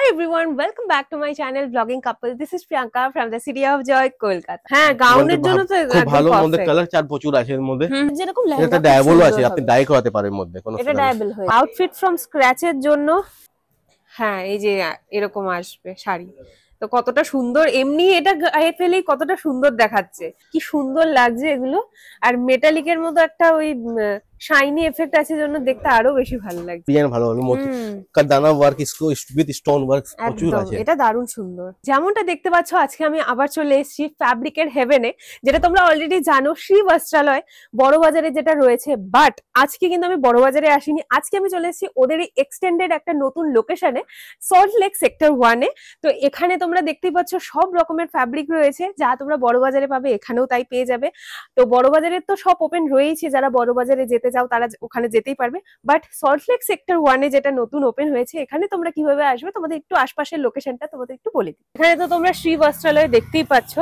everyone, welcome back to my channel Vlogging Couple. This is Priyanka from the city of joy, Kolkata. হ্যাঁ গাউনের জন্য তো খুব ভালো মধ্যে কালার চার প্রচুর আছে এর মধ্যে। যেরকম এটা ডায়াবল আছে, আপনি ডাই করাতে পারেন মধ্যে কোনো এটা ডায়াবল হয়। আউটফিট ফ্রম স্ক্র্যাচ এর জন্য হ্যাঁ এই যে এরকম আসবে শাড়ি। তো কতটা সুন্দর, এমনি এটা গায়ে ফেলেই কতটা সুন্দর দেখাচ্ছে, কি সুন্দর লাগছে এগুলো। আর মেটালিকের মতো একটা ওই শাইনি এফেক্ট আছে জন্য দেখতে আরো বেশি ভালো লাগছে। ডিজাইন ভালো হলো, মোতি কাদানা ওয়ার্ক ইসকো উইথ স্টোন ওয়ার্ক প্রচুর আছে, এটা দারুণ সুন্দর। যেমনটা দেখতে পাচ্ছ আজকে আমি আবার চলে এসেছি ফ্যাব্রিকের হেভেনে, যেটা তোমরা অলরেডি জানো শ্রী বস্ত্রালয় বড় বাজারে যেটা রয়েছে। বাট আজকে কিন্তু আমি বড় বাজারে আসিনি, আজকে আমি চলে এসেছি ওদেরই এক্সটেন্ডেড একটা নতুন লোকেশনে, সল্ট লেক সেক্টর 1 এ। তো এখানে তোমরা দেখতেই পাচ্ছ সব রকমের ফ্যাব্রিক রয়েছে, যা তোমরা বড় বাজারে পাবে এখানেও তাই পেয়ে যাবে। তো বড় বাজারের তো সব ওপেন রয়েছে, যারা বড় বাজারে যেতে চাও তারা ওখানে যেতেই পারবে। বাট সল্ট লেক সেক্টর 1 এ যেটা নতুন ওপেন হয়েছে, এখানে তোমরা কিভাবে আসবে তোমাদের একটু আশপাশের লোকেশনটা তোমাদের একটু বলে দিই। এখানে তো তোমরা শ্রী বস্ত্রালয় দেখতেই পাচ্ছ,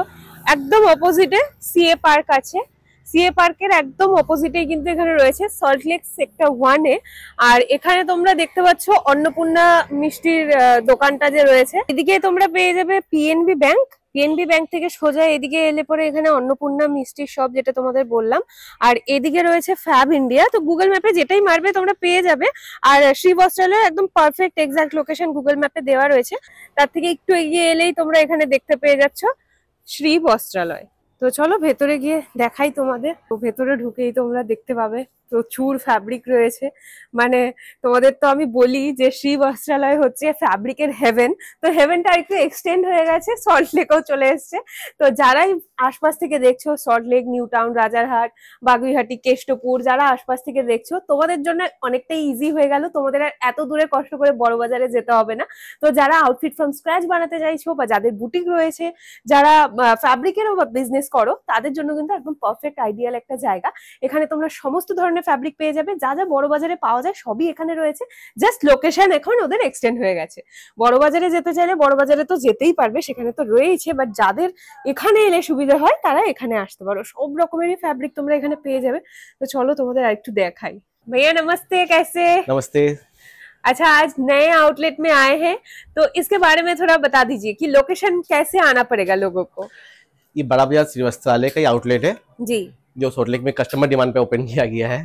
একদম অপোজিটে সিএ পার্ক আছে। সিএ পার্কের একদম অপোজিটে কিন্তু এখানে রয়েছে সল্ট লেক সেক্টর 1 এ। আর এখানে তোমরা দেখতে পাচ্ছ অন্নপূর্ণা মিষ্টির দোকানটা যে রয়েছে, এদিকে তোমরা পেয়ে যাবে পিএনবি ব্যাংক। পিএনবি ব্যাংক থেকে সোজা এদিকে এলে পরে এখানে অন্নপূর্ণা মিষ্টির শপ, যেটা তোমাদের বললাম। আর এদিকে রয়েছে ফ্যাব ইন্ডিয়া। তো গুগল ম্যাপে যেটাই মারবে তোমরা পেয়ে যাবে। আর শ্রী বস্ত্রালয় একদম পারফেক্ট এক্সাক্ট লোকেশন গুগল ম্যাপে দেওয়া রয়েছে। তার থেকে একটু এগিয়ে এলেই তোমরা এখানে দেখতে পেয়ে যাচ্ছ শ্রী বস্ত্রালয়। তো চলো ভেতরে গিয়ে দেখাই তোমাদের। তো ভেতরে ঢুকেই তোমরা দেখতে পাবে প্রচুর ফ্যাব্রিক রয়েছে। মানে তোমাদের তো আমি বলি যে শ্রী বস্ত্রালয় হচ্ছে ফ্যাব্রিকের হেভেন। তো হেভেনটা একটু এক্সটেন্ড হয়ে গেছে, সল্ট লেকেও চলে এসছে। তো যারাই আশপাশ থেকে দেখছো, salt lake, new town, Rajarhat, Baguiati, Keshtopur, যারা আশপাশ থেকে দেখছো, তোমাদের জন্য অনেকটাই ইজি হয়ে গেল। তোমাদের আর এত দূরে কষ্ট করে বড় বাজারে যেতে হবে না। তো যারা আউটফিট ফ্রম স্ক্র্যাচ বানাতে চাইছো, বা যাদের বুটিক রয়েছে, যারা ফ্যাব্রিকেরও বিজনেস করো, তাদের জন্য কিন্তু একদম পারফেক্ট আইডিয়াল একটা জায়গা। এখানে তোমরা সমস্ত ধরনের ফ্যাব্রিক পেয়ে যাবে, যা যা বড় বাজারে পাওয়া যায় সবই এখানে রয়েছে। জাস্ট লোকেশন এখন ওদের এক্সটেন্ড হয়ে গেছে। বড় বাজারে যেতে চাইলে বড় বাজারে তো যেতেই পারবে, সেখানে তো রয়েছে। বাট যাদের এখানে এলে সুবিধা হয় তারা এখানে আসতে পারো, সব রকমেরই ফ্যাব্রিক তোমরা এখানে পেয়ে যাবে। তো চলো তোমাদের আরেকটু দেখাই। भैया नमस्ते, कैसे? नमस्ते। अच्छा, आज नए आउटलेट में आए हैं, तो इसके बारे में थोड़ा बता दीजिए कि लोकेशन कैसे आना पड़ेगा लोगों को। ये बड़ा बाजार श्री वस्त्रालय का आउटलेट है जी, जो सॉल्ट लेक में कस्टमर डिमांड पे ओपन किया गया है।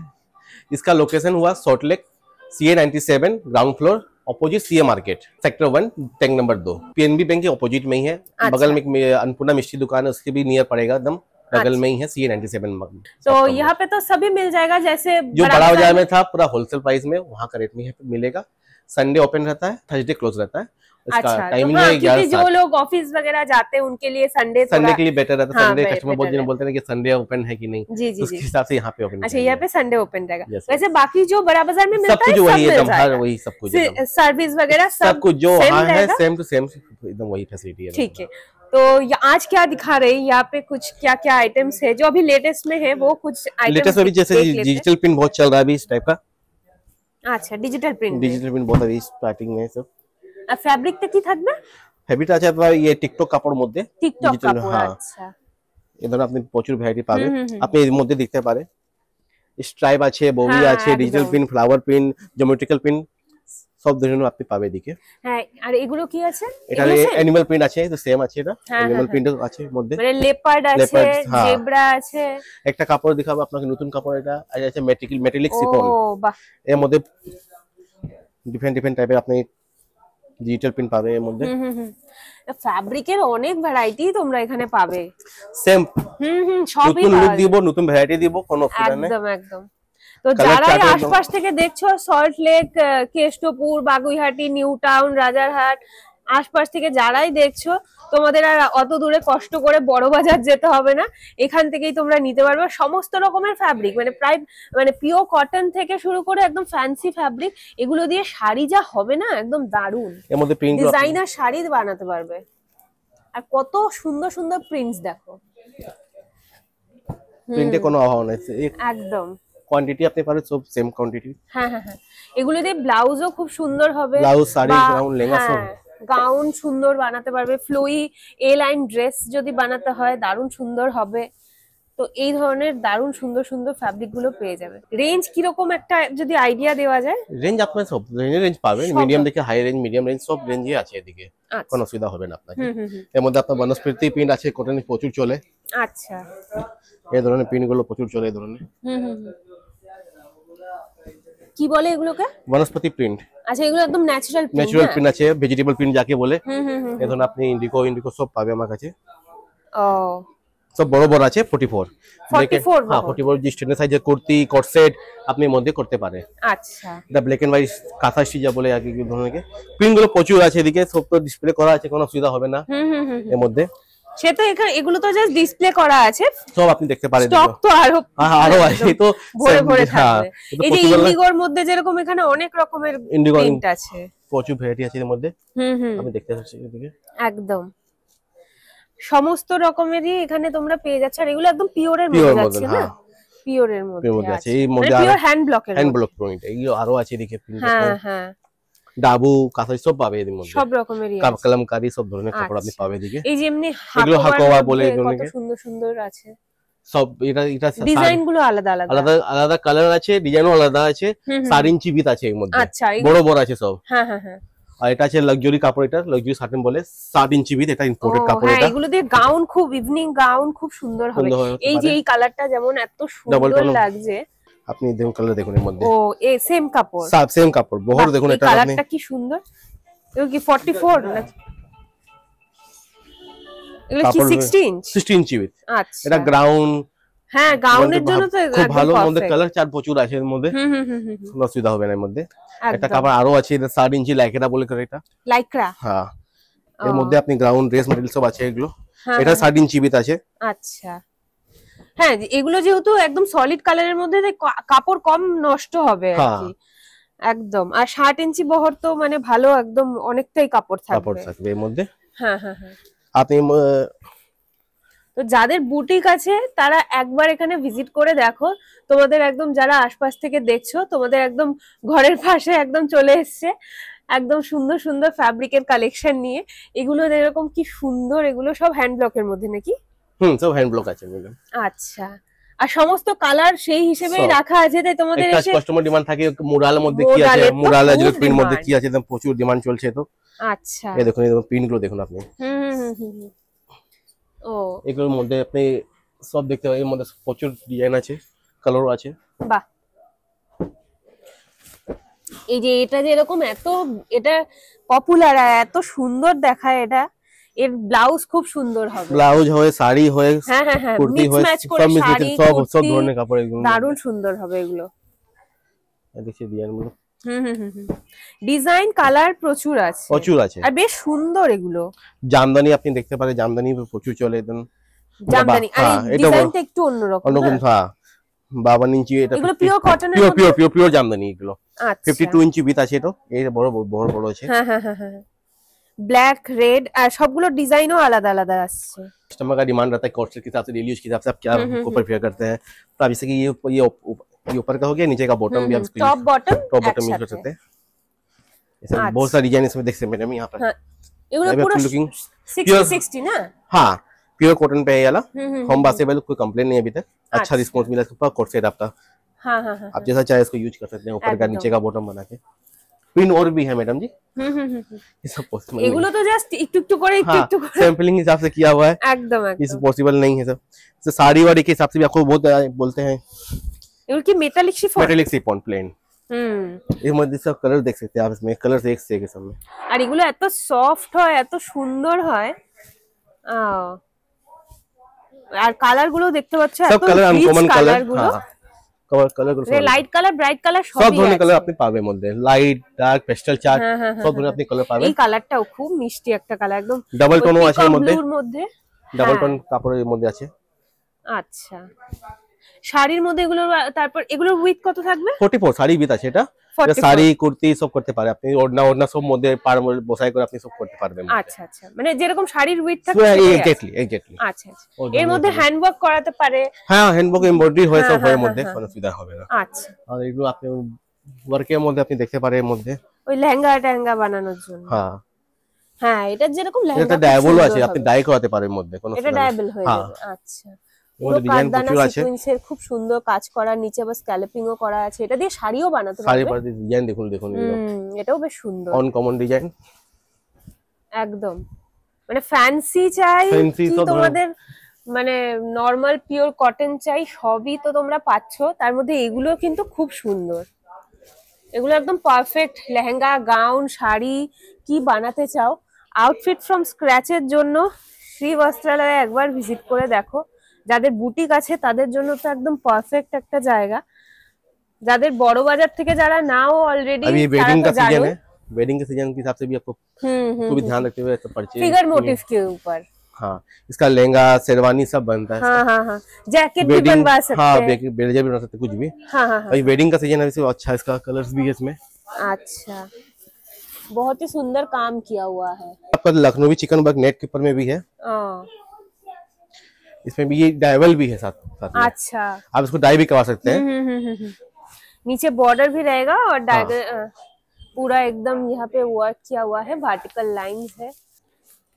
इसका लोकेशन हुआ salt lake CA 97 ground floor, opposite CA market, sector 1, tank number 2। PNB bank के अपोजिट में ही है। अच्छा। बगल में अन्नपूर्णा मिष्टी दुकान है, उसके भी नियर पड़ेगा, एकदम बगल में ही है CA 97। तो यहाँ पे तो सभी मिल जाएगा, जैसे जो बड़ा बाजार में था पूरा होलसेल प्राइस में, वहाँ का रेट में मिलेगा। संडे ओपन रहता है, थर्सडे क्लोज रहता है। अच्छा, टाइमिंग है 11 जो लोग ऑफिस वगैरह जाते हैं उनके लिए संडे के लिए बेटर रहता है। संडे कस्टमर बहुत दिन बोलते हैं कि संडे ओपन है कि नहीं, उसके हिसाब से यहाँ पे ओपन। अच्छा, यहाँ पे संडे ओपन रहेगा। वैसे बाकी जो बड़ा बाजार में मिलता है वही एकदम हर वही सब कुछ, सर्विस वगैरह सब कुछ जो है सेम टू सेम, एकदम वही फैसिलिटी है। ठीक है। तो आज क्या दिखा रहे हैं यहाँ पे, कुछ क्या क्या आइटम्स है जो अभी लेटेस्ट में है? वो कुछ लेटेस्ट अभी जैसे डिजिटल प्रिंट बहुत चल रहा है अभी इस टाइप का। अच्छा, डिजिटल प्रिंट बहुत अभी स्टार्टिंग में सब। আর ফ্যাব্রিকটা কি থাকবে? ফ্যাব্রিকটা আছে আপনার এই টিকটক কাপড়ের মধ্যে, টিকটক কাপড়। আচ্ছা, এই ধরনের আপনি প্রচুর ভ্যারাইটি পাবেন। আপনি এর মধ্যে দেখতে পারে স্ট্রাইপ আছে, ববি আছে, digital print, flower print, geometrical print, সব ধরনের আপনি পাবে এদিকে। হ্যাঁ, আর এগুলো কি আছে? এটা অ্যানিমাল প্রিন্ট আছে, তো সেম আছে, এটা অ্যানিমাল প্রিন্ট আছে মধ্যে, মানে লেপার্ড আছে, জেব্রা আছে। একটা কাপড় দেখাবো আপনাকে, নতুন কাপড়, এটা আছে মেটালিক সিফন। ও বাহ, এর মধ্যে ডিফারেন্ট টাইপের আপনি ডিজিটাল প্রিন্ট পাবে এর মধ্যে। ফ্যাব্রিকের অনেক ভ্যারাইটি তোমরা এখানে পাবে। সেম সবই নতুন লুক দিব, নতুন ভ্যারাইটি দিব, কোনো অসুবিধা নেই। একদম। তো যারা আশপাশ থেকে দেখছো, salt lake, Keshtopur, Baguiati, new town, Rajarhat, আশপাশ থেকে যারাই দেখছো, তোমাদের আর অত দূরে কষ্ট করে বড় বাজার যেতে হবে না। এখান থেকেই তোমরা নিতে পারবে সমস্ত রকমের ফ্যাব্রিক, মানে প্রায় মানে পিওর কটন থেকে শুরু করে একদম ফ্যান্সি ফ্যাব্রিক। এগুলো দিয়ে শাড়ি যা হবে না, একদম দারুণ ডিজাইনার শাড়ি বানাতে পারবে। আর কত সুন্দর সুন্দর প্রিন্টস দেখো, প্রিন্টে কোনো অভাব নেই, একদম কোয়ান্টিটি আপনি পাবেন সব সেম কোয়ান্টিটি। হ্যাঁ হ্যাঁ হ্যাঁ, এগুলো দিয়ে ব্লাউজও খুব সুন্দর হবে, ব্লাউজ, শাড়ি, গাউন, লেহেঙ্গা সব গাউন সুন্দর বানাতে পারবে। ফ্লোই এ লাইন ড্রেস যদি বানাতে হয় দারুণ সুন্দর হবে। তো তো এই ধরনের দারুণ সুন্দর সুন্দর ফ্যাব্রিক গুলো পেয়ে যাবে। রেঞ্জ কিরকম একটা যদি আইডিয়া দেওয়া যায়? রেঞ্জ আপনার সব রেঞ্জ পাবেন, মিডিয়াম থেকে হাই রেঞ্জ, মিডিয়াম রেঞ্জ সব রেঞ্জই আছে এদিকে, কোনো অসুবিধা হবে না আপনাকে। এর মধ্যে আপনার বনস্পতি প্রিন্ট আছে, কটন প্রচুর চলে। আচ্ছা, এই ধরনের প্রিন্ট গুলো প্রচুর চলে, এই ধরনের। কি বলে এগুলোকে? বনস্পতি প্রিন্ট। আচ্ছা, এগুলো একদম ন্যাচারাল প্রিন্ট আছে, ভেজিটেবল প্রিন্ট যাকে বলে। এই ধরনের আপনি ইন্ডিগো সব পাবে আমার কাছে। ও, সব বড় বড় আছে, 44 হ্যাঁ 44 জি স্ট্যান্ডার্ড সাইজের কুর্তি কট সেট আপনি এর মধ্যে করতে পারে। আচ্ছা, এটা ব্ল্যাক এন্ড হোয়াইট কাঁথা স্টিচ বলে আর কি ধরনের প্রিন্ট গুলো প্রচুর আছে এদিকে, সব তো ডিসপ্লে করা আছে, কোনো অসুবিধা হবে না এর মধ্যে। সে তো এখানে এগুলো তো জাস্ট ডিসপ্লে করা আছে, সব আপনি দেখতে পারেন। স্টক তো আরো আছে, তো ভরে ভরে থাকবে। এই যে ইন্ডিগোর মধ্যে যেরকম এখানে অনেক রকমের প্রিন্ট আছে, প্রচুর ভ্যারাইটি আছে এর মধ্যে। আপনি দেখতে পাচ্ছেন এদিকে একদম সমস্ত রকমেরই এখানে তোমরা পেয়ে যাচ্ছ। আর এগুলো একদম পিওরের মধ্যে যাচ্ছে না? পিওরের মধ্যে আছে, এই মধ্যে পিওর হ্যান্ড ব্লক প্রিন্ট। এইগুলো আরো আছে এদিকে প্রিন্ট। হ্যাঁ হ্যাঁ, ডাবু কাঁথা সব পাবে এর মধ্যে, সব রকমেরই কালামকারী সব ধরনের কাপড় আপনি পাবে এদিকে। এই যে এমনি হাকোয়া বলে কত সুন্দর সুন্দর আছে সব। এটা ডিজাইন গুলো আলাদা আলাদা আলাদা আলাদা কালার আছে, ডিজাইনও আলাদা আছে। 4 ইঞ্চি বিট আছে এর মধ্যে, আচ্ছা বড় বড় আছে সব। হ্যাঁ হ্যাঁ হ্যাঁ। আর এটা আছে লাক্সারি কাপড়, এটা লাক্সারি সার্টেন বলে, 7 ইঞ্চি বিট, এটা ইম্পোর্টেড কাপড়। এটা এগুলো দিয়ে গাউন, খুব ইভিনিং গাউন খুব সুন্দর হবে। এই যে এই কালারটা যেমন এত সুন্দর লাগছে, আপনি দেখুন কালার দেখুন এর মধ্যে। ও এই সেম কাপড়, সেম কাপড় বহর দেখুন। এটা কালারটা কি সুন্দর। এগুলো কি 44 না? এগুলো কি 16 ইঞ্চি বিট? আচ্ছা, এটা গ্রাউন্ড। হ্যাঁ, গাউনের জন্য তো খুব ভালো। মধ্যে কালার চার প্রচুর আছে এর মধ্যে, কোনো অসুবিধা হবে না এর মধ্যে। একটা কাপড় আরো আছে, এটা 7 ইঞ্চি লাইকরা বলে করে, এটা লাইকরা। হ্যাঁ, এর মধ্যে আপনি গ্রাউন্ড ড্রেস মেটেরিয়াল সব আছে এগুলো। এটা 7 ইঞ্চি বিট আছে। আচ্ছা, হ্যাঁ এগুলো যেহেতু একদম সলিড কালারের মধ্যে, কাপড় কম নষ্ট হবে আর কি, একদম। আর 60 ইঞ্চি বহর তো মানে ভালো, একদম অনেকটাই কাপড় থাকবে এর মধ্যে। হ্যাঁ হ্যাঁ হ্যাঁ। আপনি তো যাদের বুটিক আছে তারা একবার এখানে ভিজিট করে দেখো। তোমাদের একদম যারা আশপাশ থেকে দেখছো, তোমাদের একদম ঘরের পাশে একদম চলে এসছে একদম সুন্দর সুন্দর ফ্যাব্রিকের কালেকশন নিয়ে। এগুলো এরকম কি সুন্দর, এগুলো সব হ্যান্ড ব্লকের মধ্যে নাকি? সব হ্যান্ড ব্লক আছে এগুলো। আচ্ছা, আর সমস্ত কালার সেই হিসেবেই রাখা আছে, তাই তোমাদের এসে কাস্টমার ডিমান্ড থাকে মুরালের মধ্যে কি আছে, মুরালে যে প্রিন্ট মধ্যে কি আছে, একদম প্রচুর ডিমান্ড চলছে। তো আচ্ছা, এই দেখুন এই প্রিন্ট গুলো দেখুন আপনি। ও, এগুলোর মধ্যে আপনি সব দেখতে পাবেন, এর মধ্যে প্রচুর ডিজাইন আছে, কালারও আছে। বাহ, এই যে এটা যে এরকম এত এটা পপুলার আর এত সুন্দর দেখায়, এটা এর ব্লাউজ খুব সুন্দর হবে। ব্লাউজ হয়, শাড়ি হয়, হ্যাঁ হ্যাঁ হ্যাঁ, কুর্তি হয়, সব ধরনের কাপড় এগুলো দারুণ সুন্দর হবে এগুলো। দেখি ডিজাইনগুলো। ডিজাইন কালার প্রচুর আছে, আর বেশ সুন্দর এগুলো। জামদানি আপনি দেখতে পারেন, জামদানি প্রচুর চলে একদম। জামদানি আর ডিজাইনটা একটু অন্যরকম। হ্যাঁ, 52 ইঞ্চি। এটা এগুলো পিওর কটনের, পিওর জামদানি এগুলো। 52 ইঞ্চি বিট আছে, এটা এই বড় বড় বড় আছে। হ্যাঁ হ্যাঁ হ্যাঁ, ब्लैक रेड, और सबগুলো ডিজাইনও আলাদা আলাদা আসছে। कस्टमर का डिमांड रहता है कोर्स के हिसाब से, डेली यूज के हिसाब से आप क्या को प्रेफर करते हैं। तो आप जैसे कि ये ऊपर का हो गया, नीचे का बॉटम भी आप टॉप बॉटम यूज कर सकते हैं। ऐसे बहुत सारे डिजाइन इसमें देख सकते हैं मैडम यहाँ पर। এগুলো পুরো 60 ना? हाँ, प्योर कॉटन पे है ये वाला। होम वॉशेबल, कोई कंप्लेन नहीं अभी तक। अच्छा रिस्पांस मिला इसका, कोट सेट आपका। हाँ हाँ हाँ, आप जैसा चाहे इसको यूज कर सकते हैं, ऊपर का नीचे का बॉटम बना के। प्रिंट और भी है मैडम जी। ये सब पॉसिबल नहीं है। এগুলো তো জাস্ট একটু একটু করে सैंपलिंग हिसाब से किया हुआ है, একদম একদম। इस पॉसिबल नहीं है सब। तो साड़ी वाड़ी के हिसाब से भी आपको बहुत बोलते हैं। এগুলো কি metallic chiffon? Metallic chiffon plain. এর মধ্যে সব কালার দেখ सकते हैं आप इसमें, कलर से एक से एक है सब में। আর এগুলো এত সফট হয়, এত সুন্দর হয়। আর কালার গুলো দেখতে পাচ্ছ, সব colour uncommon colour. Colour light colour, bright colour, সব ধরনের কালার আপনি পাবেন মধ্যে। লাইট, ডার্ক, পেস্টাল চার্ট, সব ধরনের আপনি কালার পাবেন। এই কালারটাও খুব মিষ্টি একটা কালার, একদম ডাবল টোনও আছে এর মধ্যে। ডাবল হ্যাঁ। টোন কাপড়ের মধ্যে আছে। আচ্ছা, শাড়ির মধ্যে এগুলো, তারপর এগুলোর উইথ কত থাকবে? 44 শাড়ি উইথ আছে এটা। এটা শাড়ি কুর্তি সব করতে পারে আপনি, ওড়না ওড়না সব মধ্যে পার বসাই করে আপনি সব করতে পারবেন। আচ্ছা আচ্ছা, মানে যেরকম শাড়ির উইথ থাকে এক্স্যাক্টলি। আচ্ছা আচ্ছা, এর মধ্যে হ্যান্ডওয়ার্ক করাতে পারে। হ্যাঁ, হ্যান্ডওয়ার্ক এমব্রয়ডারি হয় সব এর মধ্যে, কোনো অসুবিধা হবে না। আচ্ছা, আর এগুলো আপনি ওয়ার্কের মধ্যে আপনি দেখতে পারেন এর মধ্যে, ওই লেহেঙ্গা ট্যাঙ্গা বানানোর জন্য। হ্যাঁ হ্যাঁ, এটা যেরকম লেহেঙ্গা, এটা ডায়াবল আছে, আপনি ডাই করাতে পারেন এর মধ্যে, কোনো এটা ডায়াবল হয়ে যাবে। আচ্ছা, পুরো কাঠদানা সিকোয়েন্সের খুব সুন্দর কাজ করা, নিচে আবার স্ক্যালপিং ও করা আছে। এটা দিয়ে শাড়িও বানাতে পারবে। শাড়ি পাড়ে ডিজাইন দেখুন দেখুন, এটাও বেশ সুন্দর, অনকমন ডিজাইন একদম মানে ফ্যান্সি চাই কি তোমাদের মানে নরমাল পিওর কটন চাই, সবই তো তোমরা পাচ্ছ। তার মধ্যে এগুলো কিন্তু খুব সুন্দর, এগুলো একদম পারফেক্ট লেহেঙ্গা, গাউন, শাড়ি কি বানাতে চাও, আউটফিট ফ্রম স্ক্র্যাচের জন্য শ্রী বস্ত্রালয়ে একবার ভিজিট করে দেখো। যাদের বুটিক আছে তাদের জন্য তো একদম পারফেক্ট একটা জায়গা। যাদের বড় বাজার থেকে যারা নাও অলরেডি, अभी वेडिंग का सीजन है, वेडिंग के सीजन के हिसाब से भी आपको भी ध्यान रखते हुए परचेज फिगर मोटिव के ऊपर। हाँ, इसका लहंगा शेरवानी सब बनता है। हाँ, जैकेट भी बनवा सकते हैं। हाँ, ब्लेजर भी बना सकते कुछ भी। हाँ, अभी वेडिंग का सीजन है, अच्छा इसका कलर्स भी है इसमें। अच्छा, बहुत ही सुंदर काम किया हुआ है। आपका लखनवी चिकन वर्क नेट के ऊपर में भी है, इसमें भी ये डायवल भी है साथ में। अच्छा, आप इसको डाई भी करवा सकते हैं। नीचे बॉर्डर भी रहेगा और पूरा एकदम यहाँ पे वर्क किया हुआ है, ভার্টিক্যাল লাইনস है।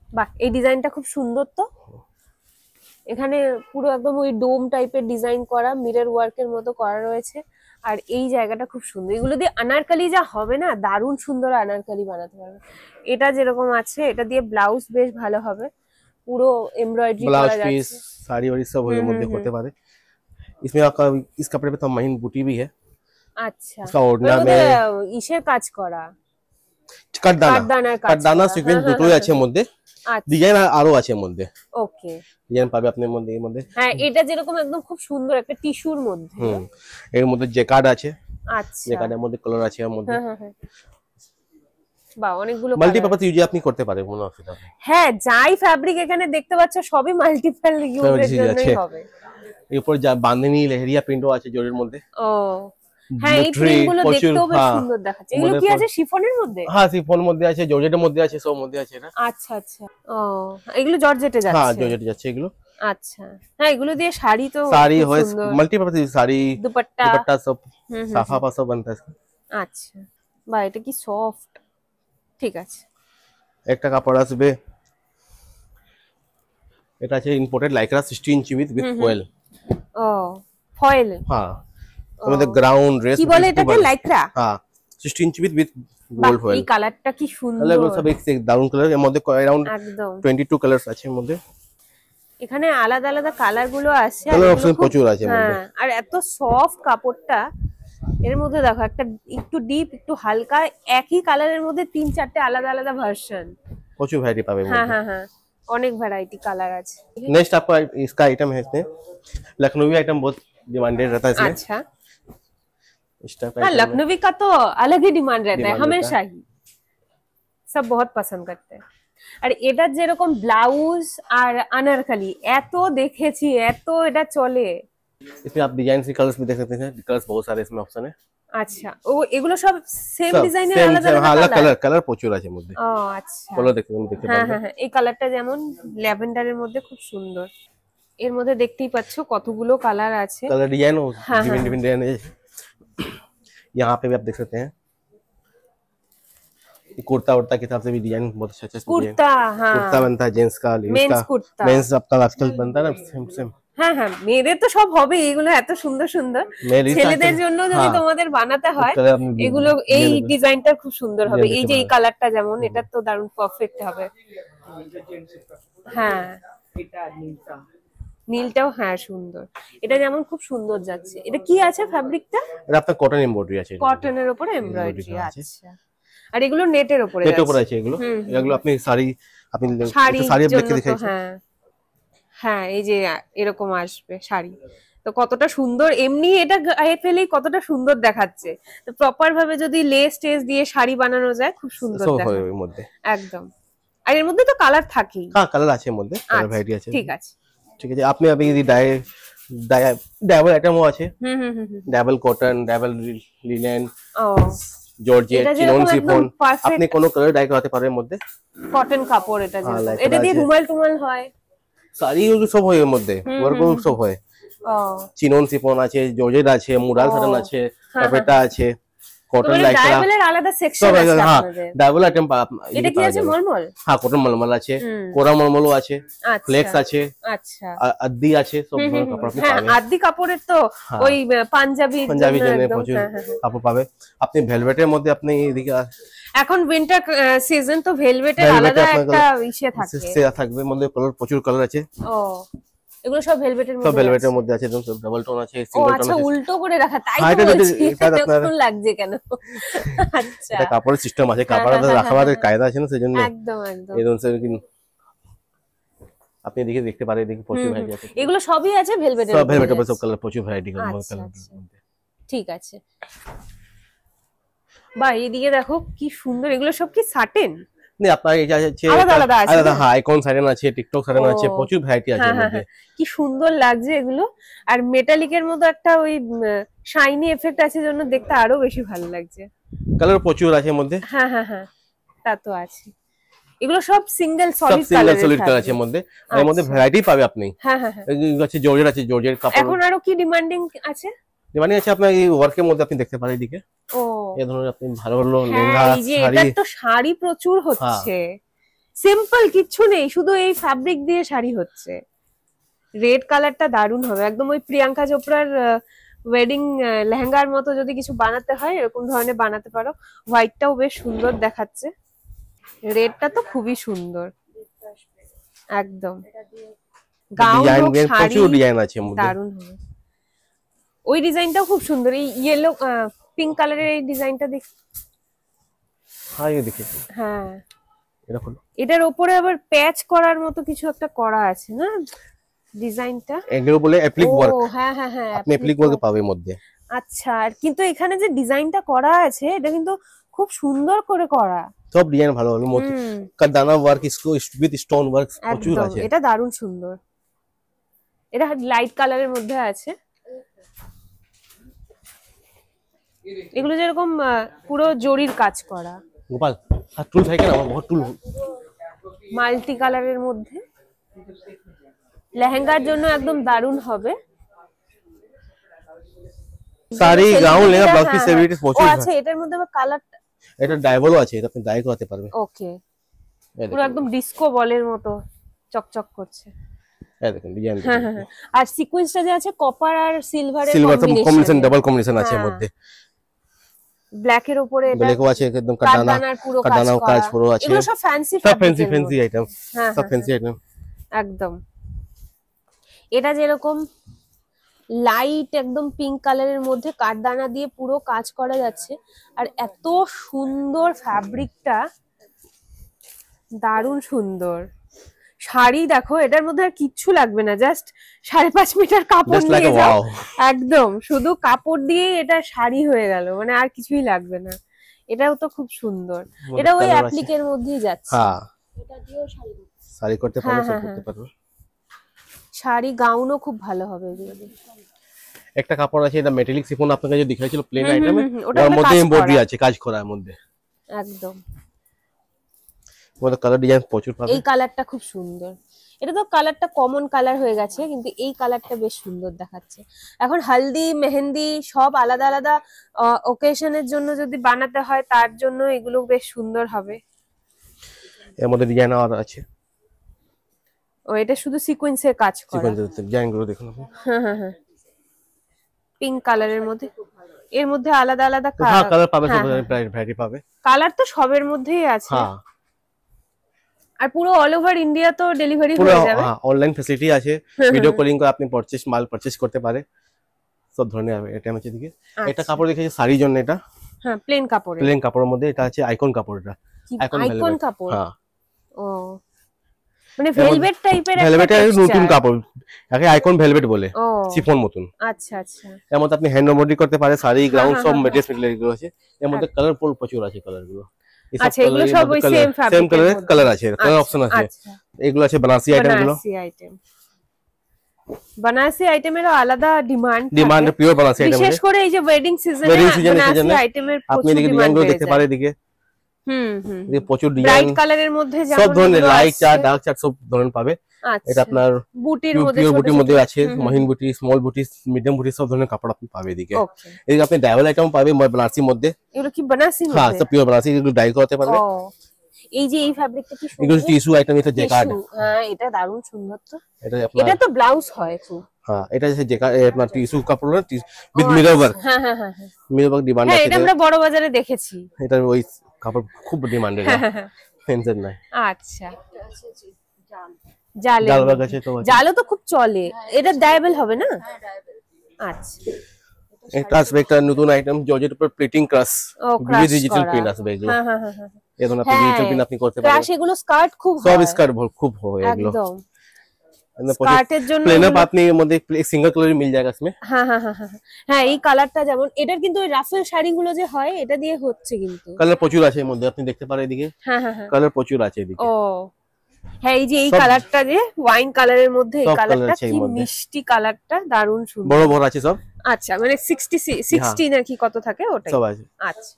বাহ, এই ডিজাইনটা খুব সুন্দর তো। এখানে পুরো একদম ওই ডোম টাইপের ডিজাইন করা, মিরর ওয়ার্কের মতো করা রয়েছে। আর এই জায়গাটা খুব সুন্দর, এগুলো দিয়ে আনারকলি যা হবে না, দারুণ সুন্দর আনারকলি বানাতে পারবে। এটা যেরকম আছে, এটা দিয়ে ব্লাউজ বেশ ভালো হবে, পুরো এমব্রয়ডারি করা যাচ্ছে। ब्लाउज पीस साड़ी वाड़ी सब होए मध्य करते पारे। इसमें आपका इस कपड़े पे तो महीन बूटी भी है। अच्छा, इसका ओढ़ना में ইসের কাজ করা, কাঠদানা সিকোয়েন্স দুটোই আছে মধ্যে, ডিজাইন আরো আছে মধ্যে। ওকে, ডিজাইন পাবে আপনার মধ্যে এর মধ্যে। হ্যাঁ, এটা যেরকম একদম খুব সুন্দর একটা টিস্যুর মধ্যে। এর মধ্যে জেকার্ড আছে। আচ্ছা, জেকার্ডের মধ্যে কালার আছে এর মধ্যে। হ্যাঁ, বা অনেকগুলো মাল্টিপারপাস ইউজ আপনি করতে পারেন, কোনো অসুবিধা নেই। হ্যাঁ, যাই ফ্যাব্রিক এখানে দেখতে পাচ্ছ সবই মাল্টিপল ইউজের জন্যই হবে। এরপর যা বাঁধনি লেহেরিয়া প্রিন্টও আছে জরির মধ্যে। ও হ্যাঁ, এই প্রিন্টগুলো দেখতেও বেশ সুন্দর দেখাচ্ছে। এগুলো কি আছে, শিফনের মধ্যে? হ্যাঁ, শিফন মধ্যে আছে, জর্জেটের মধ্যে আছে, সব মধ্যে আছে এটা। আচ্ছা, ও এগুলো জর্জেটে যাচ্ছে? হ্যাঁ, জর্জেটে যাচ্ছে এগুলো। अच्छा, हाँ, এগুলো দিয়ে শাড়ি তো साड़ी हो, मल्टीपर्पज साड़ी, दुपट्टा सब साफा पा सब बनता है इसका। আচ্ছা, বাহ, এটা কি সফট। ঠিক আছে, একটা কাপড় আসবে, এটা আছে ইম্পোর্টেড লাইক্রা 60 ইঞ্চি উইথ ফয়েল। ও ফয়েল, হ্যাঁ, আমাদের গ্রাউন্ড ড্রেস কি বলে এটাকে, লাইক্রা? হ্যাঁ, 60 ইঞ্চি উইথ গোল্ড ফয়েল। এই কালারটা কি সুন্দর, কালার সব এক দারুন কালার। এর মধ্যে अराउंड একদম 22 কালারস আছে এর মধ্যে। এখানে আলাদা আলাদা কালার গুলো আছে, কালার অপশন প্রচুর আছে এর মধ্যে। হ্যাঁ, আর এত সফট কাপড়টা। এর মধ্যে দেখো একটা একটু ডিপ একটু হালকা, একই কালারের মধ্যে 3-4টে আলাদা আলাদা ভার্সন, প্রচুর ভ্যারাইটি পাবে। হ্যাঁ, অনেক ভ্যারাইটি কালার আছে। नेक्स्ट आपका इसका आइटम है, इसमें लखनवी आइटम बहुत डिमांडेड रहता है इसमें। अच्छा, इस टाइप हाँ, लखनवी का तो अलग ही डिमांड रहता है, हमेशा ही सब बहुत पसंद करते हैं। আর এটা যেরকম ব্লাউজ আর আনারকলি এত দেখেছি, এত এটা চলে। इसमें आप डिजाइन से कलर्स भी देख सकते हैं, कलर्स बहुत सारे इसमें ऑप्शन है। আচ্ছা, ও এগুলো সব সেম ডিজাইনের আলাদা আলাদা আলাদা কালার, কালার প্রচুর আছে মধ্যে। ও আচ্ছা, কালার দেখতে হ্যাঁ, পাবেন। এই কালারটা যেমন ল্যাভেন্ডারের মধ্যে খুব সুন্দর। এর মধ্যে দেখতেই পাচ্ছ কতগুলো কালার আছে, colour design different different design है। यहाँ पे भी आप देख सकते हैं, कुर्ता उर्ता के हिसाब से भी डिजाइन बहुत अच्छा अच्छा कुर्ता। हाँ, कुर्ता बनता है जेंट्स का, लेडीज मेंस का। कुर्ता, मेंस आपका आजकल बनता है ना, सेम सेम। হ্যাঁ, মেয়েদের তো সব হবে, এগুলো এত সুন্দর সুন্দর। ছেলেদের জন্য যদি তোমাদের বানাতে হয় এগুলো, এই ডিজাইনটা খুব সুন্দর হবে। এই যে এই কালারটা যেমন, এটা তো দারুণ পারফেক্ট হবে। হ্যাঁ, নীলটাও হ্যাঁ সুন্দর, এটা যেমন খুব সুন্দর যাচ্ছে। এটা কি আছে ফ্যাব্রিকটা? এটা আপনার কটন এমব্রয়ডারি আছে, কটনের উপরে এমব্রয়ডারি। আচ্ছা, আর এগুলো নেটের উপরে আছে এগুলো। এগুলো আপনি শাড়ি দেখে দেখাইছেন। হ্যাঁ, এই যে এরকম আসবে শাড়ি, তো কতটা সুন্দর। এমনি এটা গায়ে ফেলেই কতটা সুন্দর দেখাচ্ছে, তো প্রপার ভাবে যদি লেস টেস দিয়ে শাড়ি বানানো যায় খুব সুন্দর দেখাবে এর মধ্যে একদম। আর এর মধ্যে তো কালার থাকেই। হ্যাঁ, কালার আছে এর মধ্যে, কালার ভ্যারাইটি আছে। ঠিক আছে, ঠিক আছে। আপনি যদি ডাবল আইটেমও আছে, double cotton, double linen, georgette, chinon chiffon, আপনি কোন কালার ডাই করাতে পারেন এর মধ্যে। কটন কাপড় এটা, এটা দিয়ে রুমাল টুমাল হয়, শাড়ি সব হয় এর মধ্যে, ওয়ার্ক সব হয়। চিনন শিফন আছে, জর্জেট আছে, মুরাল সাটান আছে, কাপড়টা আছে, কটন লাইট ডায়াবেলের আলাদা সেকশন সব আছে হ্যাঁ আপনাদের। ডায়াবেল আইটেম এটা কি আছে মলমল? হ্যাঁ কটন মলমল আছে, কোরা মলমলও আছে, আচ্ছা ফ্লেক্স আছে, আচ্ছা আদি আছে, সব ধরনের কাপড় আপনি হ্যাঁ পাবেন। আদি কাপড়ের তো ওই পাঞ্জাবি জন্য প্রচুর কাপড় পাবে আপনি। ভেলভেটের মধ্যে আপনি এদিকে এখন উইন্টার সিজন তো ভেলভেটের আলাদা একটা ইসে থাকবে মধ্যে কালার, প্রচুর কালার আছে। ও এগুলো সব ভেলভেটের মধ্যে, সব ভেলভেটের মধ্যে আছে, একদম ডাবল টোন আছে, ও সিঙ্গেল টোন আচ্ছা আছে। উল্টো করে রাখা, তাই তো বলছি এটা কেমন লাগছে কেন। আচ্ছা এটা কাপড়ের সিস্টেম আছে, কাপড় রাখার কায়দা আছে না, সেজন্য একদম একদম এই ধরনের আপনি এদিকে দেখতে পারেন, এদিকে প্রচুর ভ্যারাইটি আছে। এগুলো সবই আছে ভেলভেটের, সব ভেলভেটের সব কালার, প্রচুর ভ্যারাইটি কালার। ঠিক আছে। বা এইদিকে দেখো কি সুন্দর, এগুলো সব কি সাটেন? না আপনার এই যে আছে আলাদা আছে, আলাদা হ্যাঁ আইকন সাইডেন আছে, টিকটক সাইডেন আছে, প্রচুর ভ্যারাইটি আছে এর মধ্যে। কি সুন্দর লাগছে এগুলো, আর মেটালিকের মতো একটা ওই শাইনি এফেক্ট আছে, জন্য দেখতে আরো বেশি ভালো লাগছে। কালার প্রচুর আছে এর মধ্যে। হ্যাঁ হ্যাঁ হ্যাঁ তা তো আছে। এগুলো সব সিঙ্গেল সব সলিড সিঙ্গেল সলিড কালার আছে এর মধ্যে, এর মধ্যে ভ্যারাইটি পাবে আপনি। হ্যাঁ হ্যাঁ হ্যাঁ এগুলো আছে জর্জেট আছে, জর্জেট কাপড়। এখন আরো কি ডিমান্ডিং আছে? মানে আছে আপনার এই ওয়ার্কের মধ্যে আপনি দেখতে পারেন এদিকে। ও এই ধরনের আপনি ভালো ভালো লেহেঙ্গা, এই যে শাড়ি। এটা তো শাড়ি প্রচুর হচ্ছে, সিম্পল কিচ্ছু নেই, শুধু এই ফ্যাব্রিক দিয়ে শাড়ি হচ্ছে। রেড কালারটা দারুণ হবে, একদম ওই প্রিয়াঙ্কা চোপড়ার ওয়েডিং লেহেঙ্গার মতো যদি কিছু বানাতে হয় এরকম ধরনের বানাতে পারো। হোয়াইটটাও বেশ সুন্দর দেখাচ্ছে, রেডটা তো খুবই সুন্দর একদম। গাউন হোক শাড়ি প্রচুর ডিজাইন আছে এর মধ্যে, দারুণ হবে। ওই ডিজাইনটাও খুব সুন্দর, এই ইয়েলো পিঙ্ক কালারের এই ডিজাইনটা দেখ। হ্যাঁ এই দেখে হ্যাঁ এরকম এটার উপরে আবার প্যাচ করার মতো কিছু একটা করা আছে না ডিজাইনটা, এগুলো বলে অ্যাপ্লিক ওয়ার্ক। হ্যাঁ হ্যাঁ হ্যাঁ আপনি অ্যাপ্লিক ওয়ার্ক পাবে এর মধ্যে। আচ্ছা, আর কিন্তু এখানে যে ডিজাইনটা করা আছে এটা কিন্তু খুব সুন্দর করে করা, সব ডিজাইন ভালো ভালো মত কাদানা ওয়ার্ক, ইসকো উইথ স্টোন ওয়ার্ক প্রচুর আছে। এটা দারুণ সুন্দর, এটা লাইট কালারের মধ্যে আছে। এগুলো যেরকম পুরো জরির কাজ করা। গোপাল আর টুল থাকে না, আমার বহুত টুল। মাল্টি কালারের মধ্যে লেহেঙ্গার জন্য একদম দারুণ হবে। Sari, gown, lehenga, blouse piece everything প্রচুর। আচ্ছা এটার মধ্যে আবার কালারটা, এটা ডাইভলও আছে, এটা আপনি ডাই করাতে পারবেন। ওকে পুরো একদম ডিস্কো বলের মতো চকচক করছে। এই দেখুন ডিজাইন। হ্যাঁ হ্যাঁ আর সিকোয়েন্সটা যে আছে কপার আর সিলভারের কম্বিনেশন, ডাবল কম্বিনেশন আছে এর মধ্যে। ব্ল্যাক এর উপরে এটা ব্ল্যাকও আছে, একদম কাটানা কাজ পুরো আছে। এগুলো সব ফ্যান্সি ফ্যান্সি আইটেম, সব ফ্যান্সি আইটেম একদম। এটা যেরকম লাইট একদম পিঙ্ক কালারের মধ্যে কাঠদানা দিয়ে পুরো কাজ করা যাচ্ছে, আর এত সুন্দর ফ্যাব্রিকটা, দারুণ সুন্দর। শাড়ি দেখো, এটার মধ্যে আর কিচ্ছু লাগবে না, জাস্ট 5.5 মিটার কাপড় নিয়ে যাও, একদম শুধু কাপড় দিয়ে এটা শাড়ি হয়ে গেল, মানে আর কিছুই লাগবে না। এটাও তো খুব সুন্দর, এটা ওই অ্যাপ্লিকের মধ্যেই যাচ্ছে। হ্যাঁ এটা দিয়েও শাড়ি করতে পারো, সব করতে পারো। শাড়ি গাউনও খুব ভালো হবে এগুলো। একটা কাপড় আছে, এটা মেটালিক শিফন আপনাকে যে দেখাইছিল প্লেন আইটেমে, ওর মধ্যে এমব্রয়ডারি আছে, কাজ করা এর মধ্যে একদম। ওটা কালার ডিজাইন প্রচুর পাবে। এই কালারটা খুব সুন্দর, এটা তো কালারটা কমন কালার হয়ে গেছে, কিন্তু এই কালারটা বেশ সুন্দর দেখাচ্ছে। এখন হালদি মেহেন্দি সব আলাদা আলাদা ওকেশনের জন্য যদি বানাতে হয়, তার জন্য এগুলো বেশ সুন্দর হবে। এর মধ্যে ডিজাইন আর আছে, ও এটা শুধু সিকোয়েন্সের কাজ করা। সিকোয়েন্সের ডিজাইনগুলো দেখুন আপনি। হ্যাঁ হ্যাঁ হ্যাঁ পিঙ্ক কালারের মধ্যে, এর মধ্যে আলাদা আলাদা কালার পাবে, সব ভ্যারাইটি পাবে। কালার তো সবের মধ্যেই আছে। হ্যাঁ আর পুরো অল ওভার ইন্ডিয়া তো ডেলিভারি হয়ে যাবে। হ্যাঁ অনলাইন ফ্যাসিলিটি আছে, ভিডিও কলিং করে আপনি মাল পারচেজ করতে পারে, সব ধরনের আইটেম আছে এদিকে। এটা কাপড় দেখেছি শাড়ির জন্য, এটা হ্যাঁ প্লেন কাপড়, প্লেন কাপড়ের মধ্যে এটা আছে আইকন কাপড়, এটা আইকন কাপড়। হ্যাঁ ও মানে ভেলভেট টাইপের, ভেলভেটের নতুন কাপড়, একে আইকন ভেলভেট বলে, শিফন মতন। আচ্ছা আচ্ছা, এর মধ্যে আপনি হ্যান্ড এমব্রয়ডারি করতে পারে, শাড়ি গ্রাউন্ড সব মেটেরিয়াল গুলো আছে এর মধ্যে। কালারফুল প্রচুর আছে কালার গুলো। আচ্ছা এগুলো সব ওই সেম ফ্যাব্রিক, সেম কালারের কালার আছে, কালার অপশন আছে। এগুলো আছে বানারসি আইটেম গুলো, বানারসি আইটেমেরও আলাদা ডিমান্ড, পিওর বানারসি আইটেম, বিশেষ করে এই যে ওয়েডিং সিজনে বানারসি আইটেমের আপনি প্রচুর এদিকে ডিমান্ড ডিজাইনগুলো দেখতে পারেন। এদিকে ये প্রচুর ব্রাইট ডিজাইন কালারের মধ্যে সব ধরনের যেমন লাইট চার্ট ডার্ক চার্ট সব ধরনের পাবে। এটা আচ্ছা আপনার বুটির মধ্যে পিওর ছোট বুটির ছোট মধ্যে আছে, মহিন বুটি, স্মল বুটি, মিডিয়াম বুটি, সব ধরনের কাপড় আপনি পাবে এদিকে। ওকে এদিকে আপনি ডাইওয়াল আইটেম পাবে বেনারসির মধ্যে। এগুলো কি বানারসির হ্যাঁ মধ্যে? সব পিওর বেনারসি, এগুলো ডাই করতে পারবে। ও এই যে এই ফ্যাব্রিকটা কি এগুলো সুন্দর, টিস্যু আইটেম, এটা জেকার্ড। হ্যাঁ এটা দারুণ সুন্দর তো। এটা আপনার এটা তো ব্লাউজ হয় খুব। হ্যাঁ এটা হচ্ছে জেকার্ড, আপনার টিস্যু কাপড় উইথ মিরর ওয়ার্ক। হ্যাঁ হ্যাঁ হ্যাঁ মিরর ওয়ার্ক ডিমান্ড হ্যাঁ আছে এটা আমরা বড় বাজারে দেখেছি। এটা ওই কাপড় খুব ডিমান্ডেড है টেনশন নাই। আচ্ছা জালে জাল ওয়ার্ক আছে তো আছে। জালও তো খুব চলে, এটা ডায়াবেল হবে না? আচ্ছা এটা আসবে একটা নতুন আইটেম জর্জেট উপর প্লেটিং ক্রাশ, ও ক্রাশ ডিজিটাল করা। প্রিন্ট আসবে এগুলো। হ্যাঁ হ্যাঁ হ্যাঁ হ্যাঁ এই ধরনের আপনি ডিজিটাল প্রিন্ট আপনি করতে ক্রাশ পারবেন। এগুলো স্কার্ট খুব সব হয় স্কার্ট খুব হয় এগুলো। একদম मतलब স্কার্টের জন্য प्लेन अप এগুলো- आपने मध्य एक सिंगल कलर मिल जाएगा इसमें। হ্যাঁ হ্যাঁ হ্যাঁ হ্যাঁ হ্যাঁ এই কালারটা যেমন এটার কিন্তু ওই রাফেল শাড়িগুলো যে হয় এটা দিয়ে হচ্ছে কিন্তু। কালার প্রচুর আছে এর মধ্যে, আপনি দেখতে পারেন এদিকে হ্যাঁ হ্যাঁ হ্যাঁ কালার প্রচুর আছে এদিকে। ও হ্যাঁ এই যে এই সব- কালারটা যে ওয়াইন কালারের মধ্যে এই সব কালারটা colour আছে এর কি মধ্যে। মিষ্টি কালারটা দারুণ সুন্দর। বড় বড় আছে সব। আচ্ছা মানে 60 নাকি কত থাকে ওটাই? সব আছে। আচ্ছা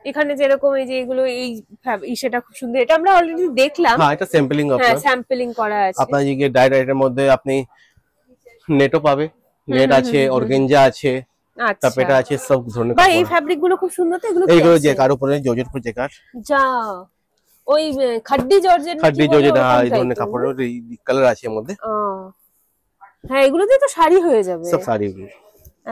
এখানে যেরকম এই যে এগুলো এই সেটা খুব সুন্দর, এটা আমরা অলরেডি দেখলাম। হ্যাঁ এটা স্যাম্পলিং হ্যাঁ আপনার। স্যাম্পলিং করা আছে। আপনার এই যে ডাই ডাইটের মধ্যে আপনি নেটও পাবে, নেট আছে, অর্গানজা আছে, আচ্ছা টাপেটা আছে, সব ধরনের বা এই কাপড়। ফ্যাব্রিক গুলো খুব সুন্দর তো, এগুলো কি এইগুলো আছে? যে কার উপরে জর্জেট উপর জেকার, যা ওই খাড্ডি জর্জেট খাড্ডি জর্জেট, হ্যাঁ এই ধরনের কাপড়ের কালার আছে এর মধ্যে। হ্যাঁ এগুলো দিয়ে তো শাড়ি হয়ে যাবে সব শাড়ি,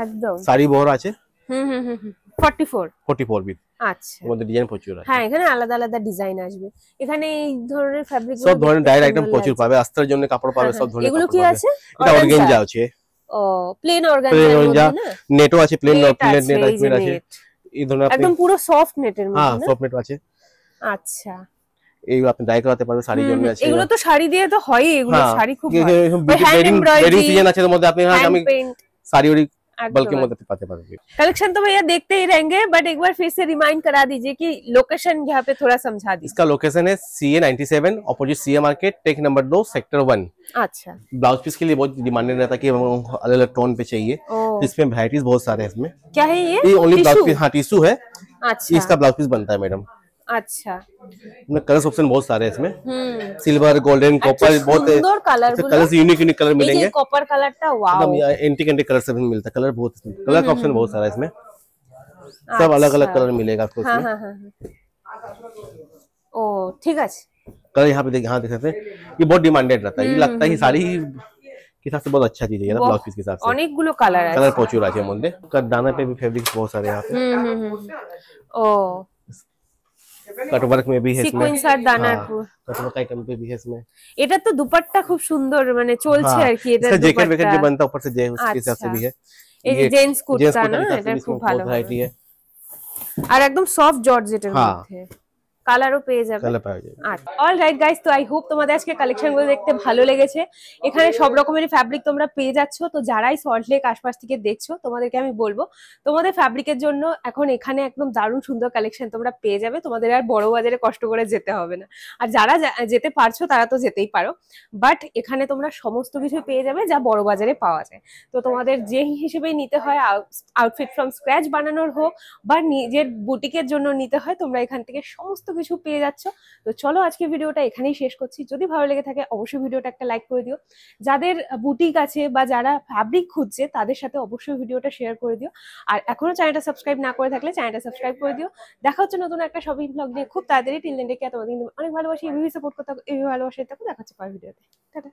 একদম। শাড়ি বড় আছে। হুম হুম হুম 44 44 বিট। আচ্ছা এর মধ্যে ডিজাইন প্রচুর আছে। হ্যাঁ এখানে আলাদা আলাদা ডিজাইন আসবে। এখানে এই ধরনের ফ্যাব্রিক সব ধরনের ডাই আইটেম প্রচুর পাবে, আস্তরের জন্য কাপড় পাবে, সব ধরনের এগুলো কাপড় কি পাবে। আছে? এটা অর্গানজা আছে, ও প্লেন প্লেন অর্গানজা অর্গানজা, না? নেটও আছে, প্লেন নেট প্লেন আছে, নেট এই যে আছে, নেট। এই ধরনের আপনি একদম পুরো সফট নেটের হ্যাঁ মধ্যে না? সফট নেট আছে। আচ্ছা এইগুলো আপনি ডাই করাতে পারবেন, শাড়ির জন্য আছে। এগুলো তো শাড়ি দিয়ে তো হয়, এগুলো হ্যাঁ, শাড়ি খুব ये- হয়। ये hand wedding embroidery, wedding season আছে এর মধ্যে আপনি হ্যাঁ আমি हैंड पेंट साड़ी और एकदम बल्कि मदद पाते पारबे। कलेक्शन तो भैया देखते ही रहेंगे, बट एक बार फिर से रिमाइंड करा दीजिए कि लोकेशन यहाँ पे थोड़ा समझा दीजिए। इसका लोकेशन है CA 97 ऑपोजिट CA मार्केट, टेक नंबर 2 सेक्टर 1। अच्छा ब्लाउज पीस के लिए बहुत डिमांडेड रहता है कि अलग अलग टोन पे चाहिए, ओ तो इसमें वैरायटीज बहुत सारे हैं इसमें। क्या है ये ओनली ब्लाउज टिश्यू? पीस, हाँ टिश्यू है, अच्छा इसका ब्लाउज पीस बनता है मैडम। अच्छा कलर्स ऑप्शन बहुत सारे हैं इसमें, सिल्वर, गोल्डन, कॉपर, बहुत सुंदर colour colours unique unique colour मिलेंगे। कॉपर कलरটা वाओ एकदम एंटीक एंटीक कलर से भी मिलता है, कलर बहुत, कलर का ऑप्शन बहुत सारा है इसमें, सब अलग अलग कलर मिलेगा आपको हाँ इसमें। हाँ हाँ ओ ठीक है। कलर यहाँ पे यहाँ देख सकते हैं, ये बहुत डिमांडेड रहता है, ये लगता है कि साड़ी के हिसाब से बहुत अच्छा चीज है ना, ब्लाउज पीस के हिसाब से। অনেকগুলো কালার আছে। कलर প্রচুর আছে এর মধ্যে, दाना पे भी फैब्रिक बहुत सारे यहाँ पे, ओ कटवर्क में भी है इसमें, সিকোয়েন্স আর দানারপুর। कटवर्क आइटम पे भी है इसमें। এটা তো দুপাট্টা খুব সুন্দর মানে চলছে আর কি, এটা इसका जैकेट वेकेट जो দুপাট্টা बनता है ऊपर से जे उसके हिसाब से भी है। এই যে জেন্টস जेंट्स কুর্তা कुर्ता না, के हिसाब से এটা भी খুব इसमें ভালো बहुत वैरायटी है, আর একদম সফট জর্জেটের হ্যাঁ। মধ্যে কালারও পেয়ে যাবে। कलर पाया जाएगा। আচ্ছা অলরাইট গাইস, তো আই হোপ তোমাদের আজকে কালেকশন গুলো দেখতে ভালো লেগেছে। এখানে সব রকমের ফ্যাব্রিক তোমরা পেয়ে যাচ্ছ, তো যারাই সল্ট লেক আশপাশ থেকে দেখছো তোমাদেরকে আমি বলবো তোমাদের ফ্যাব্রিকের জন্য এখন এখানে একদম দারুণ সুন্দর কালেকশন তোমরা পেয়ে যাবে, তোমাদের আর বড় বাজারে কষ্ট করে যেতে হবে না। আর যারা যেতে পারছো তারা তো যেতেই পারো, বাট এখানে তোমরা সমস্ত কিছু পেয়ে যাবে যা বড় বাজারে পাওয়া যায়। তো তোমাদের যে হিসেবেই নিতে হয়, আউটফিট ফ্রম স্ক্র্যাচ বানানোর হোক বা নিজের বুটিকের জন্য নিতে হয়, তোমরা এখান থেকে সমস্ত কিছু পেয়ে যাচ্ছ। তো চলো আজকে ভিডিওটা এখানেই শেষ করছি। যদি ভালো লেগে থাকে অবশ্যই ভিডিওটা একটা লাইক করে দিও, যাদের বুটিক আছে বা যারা ফ্যাব্রিক খুঁজছে তাদের সাথে অবশ্যই ভিডিওটা শেয়ার করে দিও, আর এখনো চ্যানেলটা সাবস্ক্রাইব না করে থাকলে চ্যানেলটা সাবস্ক্রাইব করে দিও। দেখা হচ্ছে নতুন একটা শপিং ব্লগ নিয়ে খুব তাড়াতাড়ি। টিল দেন টেক কেয়ার, তোমাদের কিন্তু অনেক ভালোবাসি, এভাবেই সাপোর্ট করতে থাকো, এভাবে ভালোবাসায় থাকো। দেখা হচ্ছে পরের ভিডিওতে, টাটা।